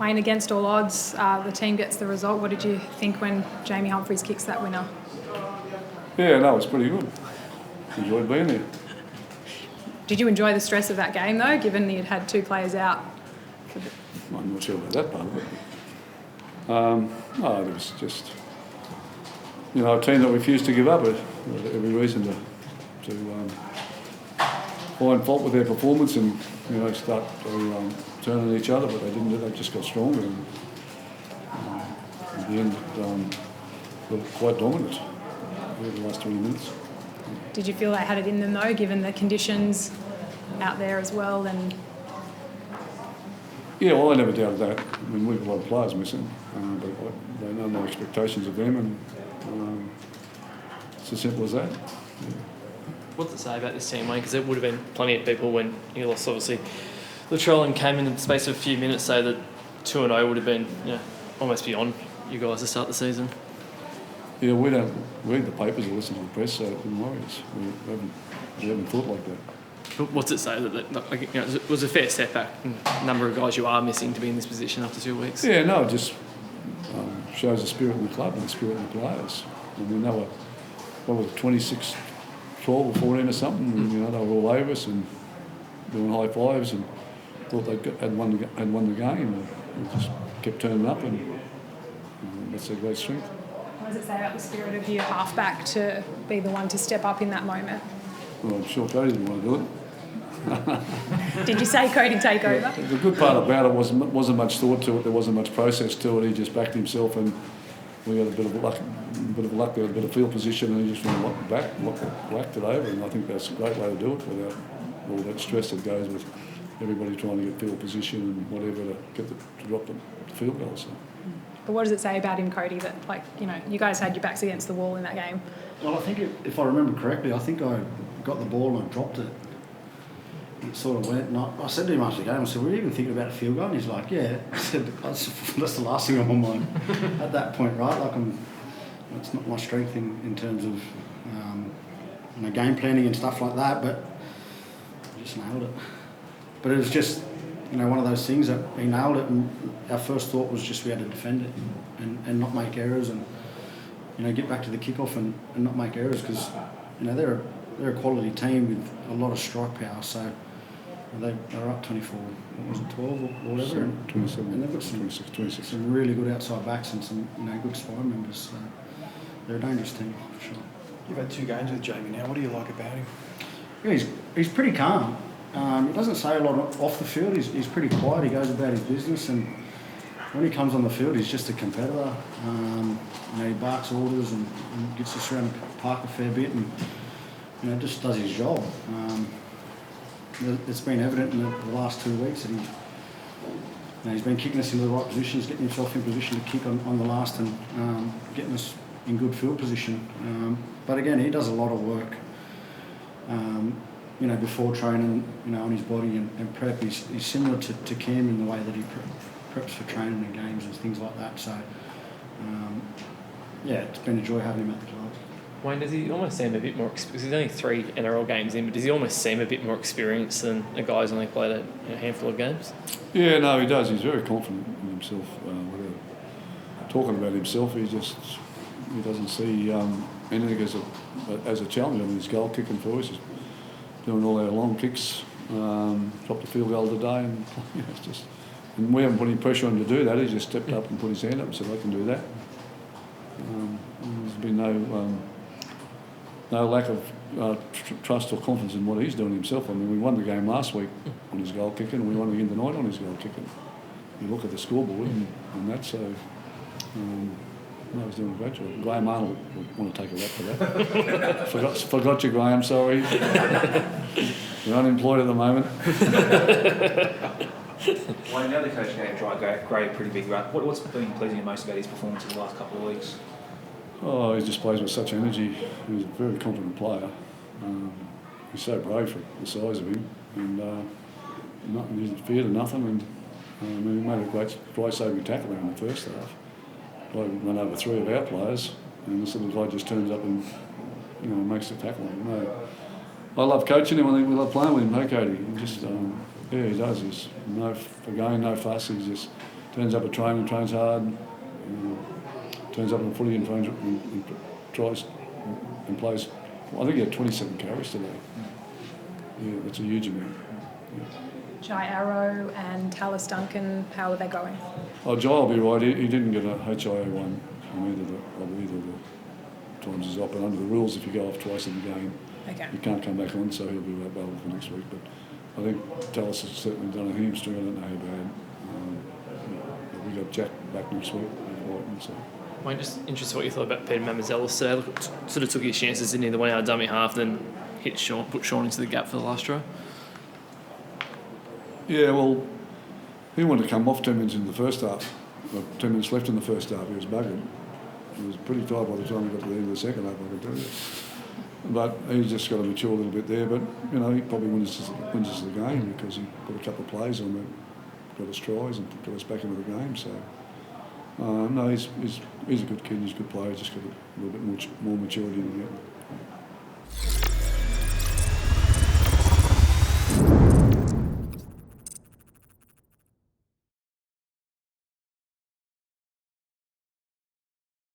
Wayne, against all odds, the team gets the result. What did you think when Jamie Humphries kicks that winner? Yeah, no, it was pretty good. Enjoyed being there. Did you enjoy the stress of that game, though, given you'd had 2 players out? I'm not sure about that part of it. No, it was just, a team that refused to give up. It had every reason to find fault with their performance and, start to turn on each other, but they didn't do that. They just got stronger. And in the end, they were quite dominant over the last 20 minutes. Did you feel they had it in them, though, given the conditions out there as well? And yeah, well, I never doubted that. I mean, we've got a lot of players missing, but they know my expectations of them, and it's as simple as that. Yeah. What does it say about this team, Wayne? Because there would have been plenty of people when you lost, obviously, Latrell and came in the space of a few minutes, say that 2-0 would have been almost beyond you guys to start the season. Yeah, we don't read the papers or listen to the press, so it didn't worry us. We haven't thought like that. What's it say that it was a fair setback? The number of guys you are missing to be in this position after 2 weeks. Yeah, no, it just shows the spirit in the club and the spirit in the players. I mean, they were 26, 12 or 14 or something. And, they were all over us and doing high fives and thought they had won the game. And we just kept turning up, and that's their great strength. what does it say about the spirit of your halfback to be the one to step up in that moment? Well, I'm sure Cody didn't want to do it. Did you say Cody take over? The good part about it wasn't much thought to it. There wasn't much process to it. He just backed himself, and we had a bit of luck there, a bit of field position, and he just went whacked it over. And I think that's a great way to do it without all that stress that goes with everybody trying to get field position and whatever to drop the field goal. So. But what does it say about him, Cody, that you guys had your backs against the wall in that game? Well, I think if I remember correctly, I think I got the ball and dropped it. It sort of went, and I said to him after the game, I said, were you even thinking about a field goal? And he's like, yeah. I said, that's the last thing on my mind at that point, right? It's not my strength in terms of game planning and stuff like that, but I just nailed it. But it was just, one of those things that he nailed it, and our first thought was just we had to defend it and not make errors and, get back to the kickoff and not make errors because, they're a quality team with a lot of strike power, so they were up 24, what was it, 12 or whatever? 27. And they've got 26. Some really good outside backs and some good spine members, so they're a dangerous team for sure. You've had 2 games with Jamie now. What do you like about him? Yeah, he's pretty calm. He doesn't say a lot off the field. He's pretty quiet. He goes about his business, and when he comes on the field, he's just a competitor. He barks orders and gets us around the park a fair bit, and just does his job. It's been evident in the last 2 weeks that he's been kicking us into the right positions, getting himself in position to kick on the last, and getting us in good field position. But again, he does a lot of work. Before training, on his body and prep. He's similar to Cam in the way that he preps for training and games and things like that. So, it's been a joy having him at the club. Wayne, does he almost seem a bit more experienced? He's only 3 NRL games in, but does he almost seem a bit more experienced than a guy who's only played a handful of games? Yeah, no, he does. He's very confident in himself. Talking about himself, he doesn't see anything as a challenge. I mean, he's goal kicking for us. He's doing all our long kicks, dropped the field goal today, and it's just. And we haven't put any pressure on him to do that. He just stepped up and put his hand up and said, "I can do that." There's been no lack of trust or confidence in what he's doing himself. I mean, we won the game last week on his goal kicking, and we won again tonight on his goal kicking. You look at the scoreboard and that, so he's doing a great job. Graham Arnold would want to take a rap for that. forgot you, Graham, sorry. You're unemployed at the moment. Well, the other coach gave Gray a pretty big rap. What's been pleasing you most about his performance in the last couple of weeks? Oh, he just plays with such energy. He's a very confident player. He's so brave for the size of him, and he's feared of nothing. And he made a great saving tackle in the first half. I run over 3 of our players, and this little guy just turns up and makes the tackle. I love coaching him. I think we love playing with him. Hey, Cody, he just he does. He's no fuss. He's just turns up at training, trains hard, turns up in footy and trains and tries and plays. I think he had 27 carries today. Yeah, that's a huge amount. Yeah. Jai Arrow and Tallis Duncan, how are they going? Oh, Jai will be right. He didn't get a HIA1 on either the times he's up. But under the rules, if you go off twice in the game, Okay. you can't come back on, so he'll be available for next week. But I think Tallis has certainly done a hamstring. I don't know how bad. But we got Jack back next week. So. I'm just interested what you thought about Peter Mamazelis today. Look, sort of took his chances, didn't he? The one out dummy half, then hit Sean, put Sean into the gap for the last try. Yeah, well, he wanted to come off 10 minutes in the first half. 10 minutes left in the first half, he was buggered. He was pretty tired by the time he got to the end of the second half, I can tell you. But he's just got to mature a little bit there. But, you know, he probably wins us the game because he put a couple of plays on that, got us tries and got us back into the game. So, no, he's a good kid, he's a good player, he's just got a little bit more maturity than that.